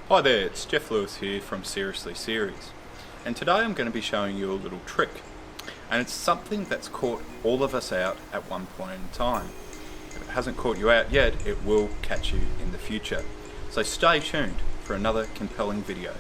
Hi there, it's Geoff Lewis here from Seriously Series, and today I'm going to be showing you a little trick, and it's something that's caught all of us out at one point in time. If it hasn't caught you out yet, it will catch you in the future. So stay tuned for another compelling video.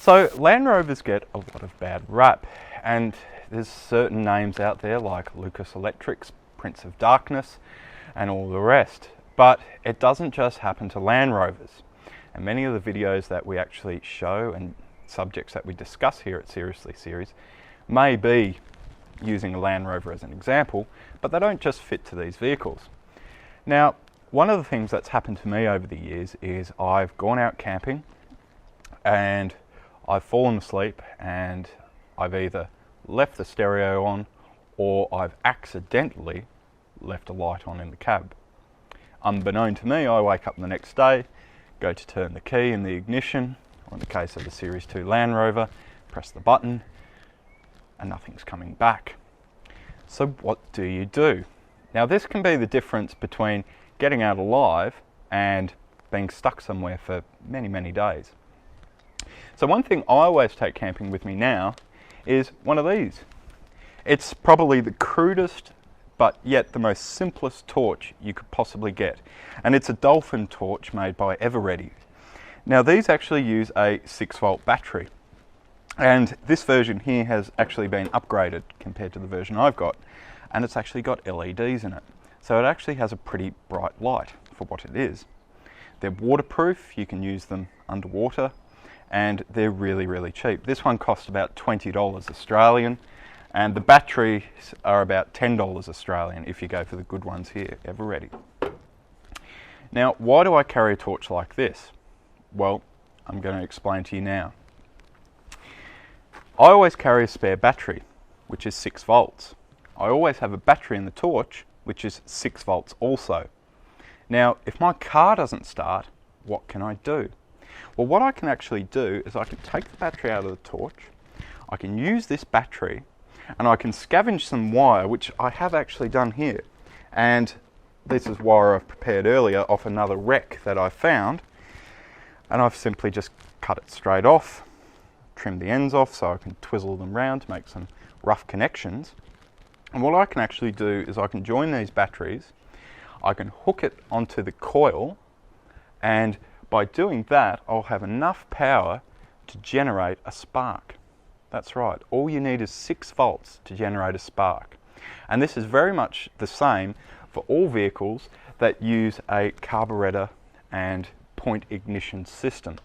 So Land Rovers get a lot of bad rap, and there's certain names out there like Lucas Electric's Prince of Darkness and all the rest, but it doesn't just happen to Land Rovers. And many of the videos that we actually show and subjects that we discuss here at Seriously Series may be using a Land Rover as an example, but they don't just fit to these vehicles. Now, one of the things that's happened to me over the years is I've gone out camping and I've fallen asleep and I've either left the stereo on or I've accidentally left a light on in the cab. Unbeknown to me, I wake up the next day, go to turn the key in the ignition, or in the case of the Series 2 Land Rover, press the button and nothing's coming back. So what do you do? Now this can be the difference between getting out alive and being stuck somewhere for many, many days. So one thing I always take camping with me now is one of these. It's probably the crudest but yet the most simplest torch you could possibly get, and it's a Dolphin torch made by Everready. Now these actually use a 6-volt battery, and this version here has actually been upgraded compared to the version I've got, and it's actually got LEDs in it, so it actually has a pretty bright light for what it is. They're waterproof, you can use them underwater, and they're really, really cheap. This one costs about $20 Australian, and the batteries are about $10 Australian if you go for the good ones here, Everready. Now, why do I carry a torch like this? Well, I'm going to explain to you now. I always carry a spare battery, which is 6 volts. I always have a battery in the torch, which is 6 volts also. Now, if my car doesn't start, what can I do? Well, what I can actually do is I can take the battery out of the torch, I can use this battery, and I can scavenge some wire, which I have actually done here. And this is wire I've prepared earlier off another wreck that I found, and I've simply just cut it straight off, trimmed the ends off so I can twizzle them round to make some rough connections. And what I can actually do is I can join these batteries, I can hook it onto the coil, and by doing that, I'll have enough power to generate a spark. That's right, all you need is 6 volts to generate a spark. And this is very much the same for all vehicles that use a carburetor and point ignition system.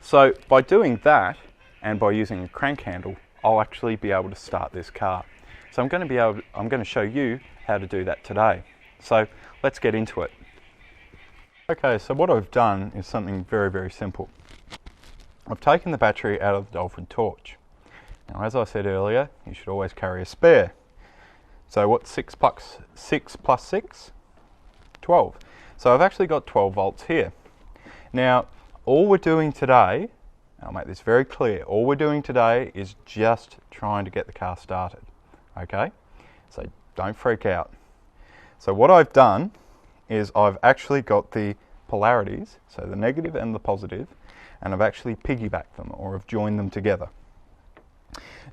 So by doing that, and by using a crank handle, I'll actually be able to start this car. So I'm going to show you how to do that today. So let's get into it. Okay, so what I've done is something very, very simple. I've taken the battery out of the Dolphin torch. Now, as I said earlier, you should always carry a spare. So what's 6 plus 6? 12. So I've actually got 12 volts here. Now, all we're doing today, and I'll make this very clear, all we're doing today is just trying to get the car started. Okay? So don't freak out. So what I've done is I've actually got the polarities, so the negative and the positive, and I've actually piggybacked them, or I've joined them together.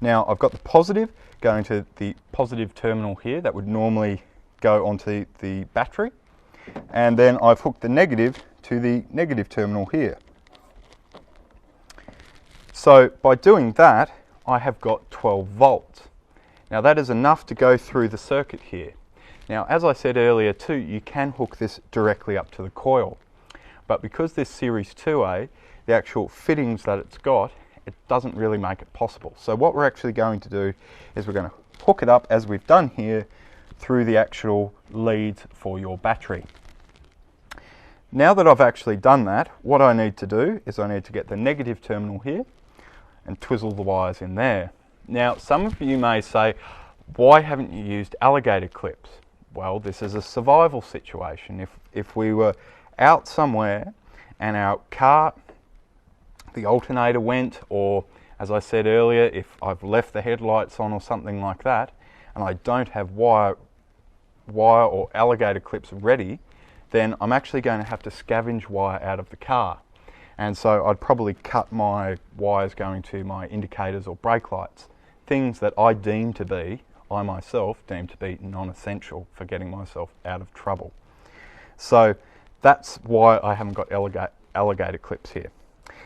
Now I've got the positive going to the positive terminal here that would normally go onto the battery, and then I've hooked the negative to the negative terminal here. So by doing that, I have got 12 volts. Now that is enough to go through the circuit here. Now, as I said earlier too, you can hook this directly up to the coil, but because this Series 2A, the actual fittings that it's got, it doesn't really make it possible. So what we're actually going to do is we're going to hook it up, as we've done here, through the actual leads for your battery. Now that I've actually done that, what I need to do is I need to get the negative terminal here and twizzle the wires in there. Now, some of you may say, why haven't you used alligator clips? Well, this is a survival situation. If we were out somewhere and our car, the alternator went, or as I said earlier, if I've left the headlights on or something like that, and I don't have wire or alligator clips ready, then I'm actually going to have to scavenge wire out of the car. And so I'd probably cut my wires going to my indicators or brake lights, things that I myself deem to be non-essential for getting myself out of trouble. So that's why I haven't got alligator clips here.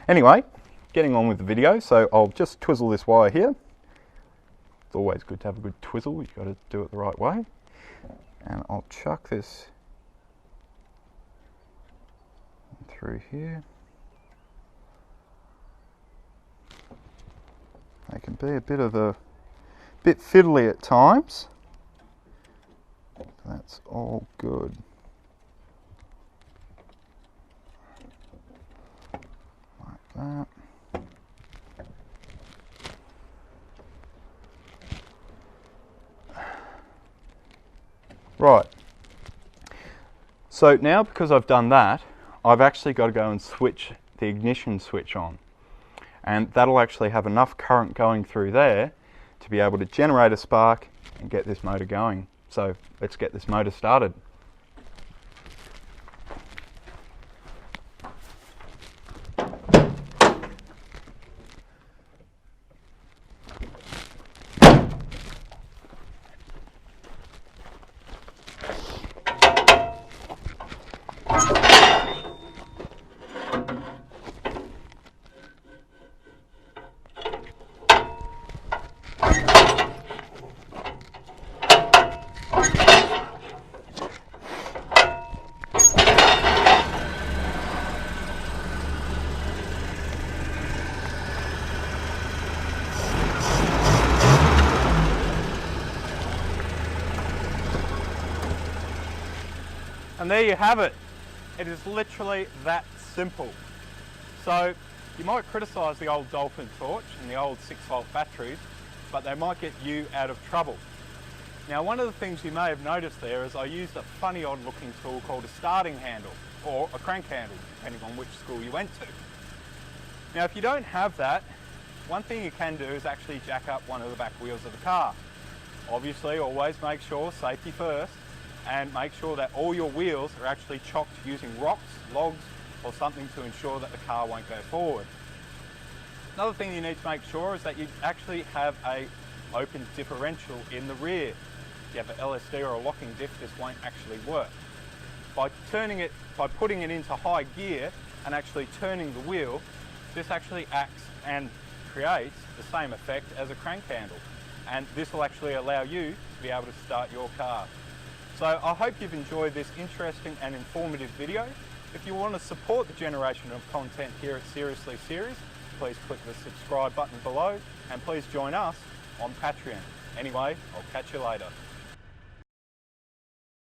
Anyway, getting on with the video, so I'll just twizzle this wire here. It's always good to have a good twizzle, you've got to do it the right way. And I'll chuck this through here. They can be a bit fiddly at times. That's all good. Like that. Right. So now, because I've done that, I've actually got to go and switch the ignition switch on. And that'll actually have enough current going through there to be able to generate a spark and get this motor going. So let's get this motor started. And there you have it. It is literally that simple. So you might criticise the old Dolphin torch and the old 6-volt batteries, but they might get you out of trouble. Now, one of the things you may have noticed there is I used a funny odd looking tool called a starting handle, or a crank handle, depending on which school you went to. Now, if you don't have that, one thing you can do is actually jack up one of the back wheels of the car. Obviously, always make sure, safety first, and make sure that all your wheels are actually chocked using rocks, logs, or something to ensure that the car won't go forward. Another thing you need to make sure is that you actually have a open differential in the rear. If you have an LSD or a locking diff, this won't actually work. By putting it into high gear and actually turning the wheel, this actually acts and creates the same effect as a crank handle. And this will actually allow you to be able to start your car. So I hope you've enjoyed this interesting and informative video. If you want to support the generation of content here at Seriously Series, please click the subscribe button below and please join us on Patreon. Anyway, I'll catch you later.